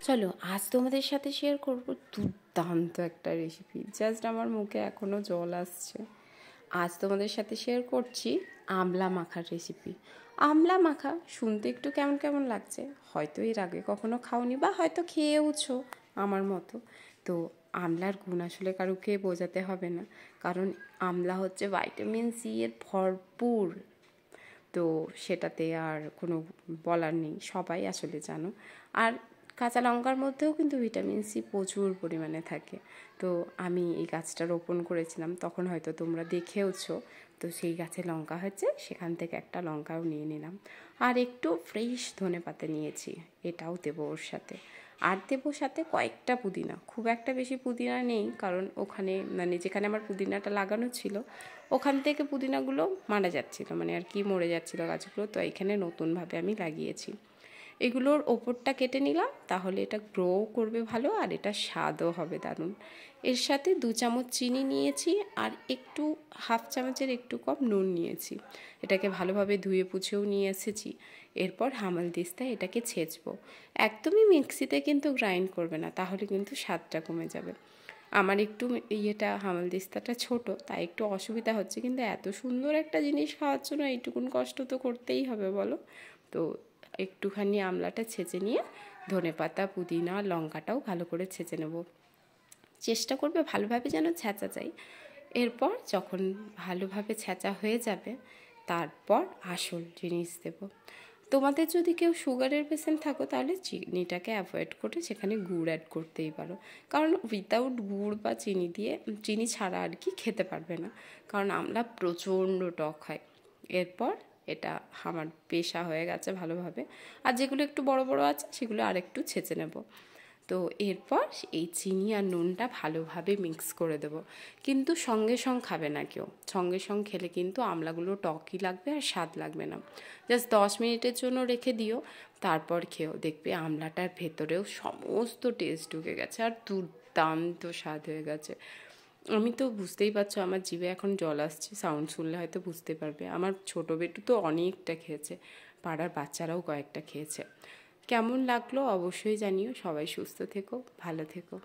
চলো আজ তোমাদের সাথে শেয়ার করব দুর্দান্ত একটা রেসিপি, জাস্ট আমার মুখে এখনও জল আসছে। আজ তোমাদের সাথে শেয়ার করছি আমলা মাখার রেসিপি। আমলা মাখা শুনতে একটু কেমন কেমন লাগছে, হয়তো এর আগে কখনো খাওনি বা হয়তো খেয়েওছো আমার মতো। তো আমলার গুণ আসলে কারুকে বোঝাতে হবে না, কারণ আমলা হচ্ছে ভাইটামিন সি এর ভরপুর। তো সেটাতে আর কোনো বলার নেই, সবাই আসলে জানো। আর কাঁচা লঙ্কার মধ্যেও কিন্তু ভিটামিন সি প্রচুর পরিমাণে থাকে। তো আমি এই গাছটা রোপণ করেছিলাম, তখন হয়তো তোমরা দেখেওছো। তো সেই গাছে লঙ্কা হচ্ছে, সেখান থেকে একটা লঙ্কাও নিয়ে নিলাম। আর একটু ফ্রেশ ধনেপাতা নিয়েছি, এটাও দেবো ওর সাথে। আর দেবো সাথে কয়েকটা পুদিনা, খুব একটা বেশি পুদিনা নেই, কারণ ওখানে মানে যেখানে আমার পুদিনাটা লাগানো ছিল ওখান থেকে পুদিনাগুলো মারা যাচ্ছিল, মানে আর কি মরে যাচ্ছিলো গাছগুলো। তো এখানে নতুনভাবে আমি লাগিয়েছি। এগুলোর ওপরটা কেটে নিলাম, তাহলে এটা গ্রো করবে ভালো আর এটা স্বাদও হবে দারুণ। এর সাথে 2 চামচ চিনি নিয়েছি আর একটু হাফ চামচের একটু কম নুন নিয়েছি। এটাকে ভালোভাবে ধুয়ে পুছেও নিয়ে এসেছি। এরপর হামালদিস্তায় এটাকে ছেঁচবো। একদমই মিক্সিতে কিন্তু গ্রাইন্ড করবে না, তাহলে কিন্তু স্বাদটা কমে যাবে। আমার একটু হামালদিস্তাটা ছোট, তাই একটু অসুবিধা হচ্ছে, কিন্তু এত সুন্দর একটা জিনিস খাওয়ার জন্য এইটুকুন কষ্ট তো করতেই হবে বলো। তো একটুখানি আমলাটা ছেঁচে নিয়ে ধনেপাতা পুদিনা লঙ্কাটাও ভালো করে ছেঁচে নেব। চেষ্টা করবে ভালোভাবে যেন ছেঁচা যায়। এরপর যখন ভালোভাবে ছেঁচা হয়ে যাবে, তারপর আসল জিনিস দেব। তোমাদের যদি কেউ সুগারের পেশেন্ট থাকো, তাহলে চিনিটাকে অ্যাভয়েড করে সেখানে গুড় অ্যাড করতেই পারো, কারণ উইদাউট গুড় বা চিনি দিয়ে চিনি ছাড়া আর কি খেতে পারবে না, কারণ আমলা প্রচণ্ড টক হয়। এরপর এটা আমার পেশা হয়ে গেছে ভালোভাবে, আর যেগুলো একটু বড় বড় আছে সেগুলো আরেকটু ছেঁচে নেব। তো এরপর এই চিনি আর নুনটা ভালোভাবে মিক্স করে দেবো, কিন্তু সঙ্গে সঙ্গে খাবে না কেউ। সঙ্গে সঙ্গে খেলে কিন্তু আমলাগুলো টকই লাগবে আর স্বাদ লাগবে না। জাস্ট 10 মিনিটের জন্য রেখে দিও, তারপর খেও, দেখবে আমলাটার ভেতরেও সমস্ত টেস্ট ঢুকে গেছে আর দুর্দান্ত স্বাদ হয়ে গেছে। আমি তো বুঝতেই পারছো, আমার জিভে এখন জল আসছে, সাউন্ড শুনলে হয়তো বুঝতে পারবে। আমার ছোটো বেটু তো অনেকটা খেয়েছে, পাড়ার বাচ্চারাও কয়েকটা খেয়েছে। কেমন লাগলো অবশ্যই জানিও। সবাই সুস্থ থেকো, ভালো থেকো।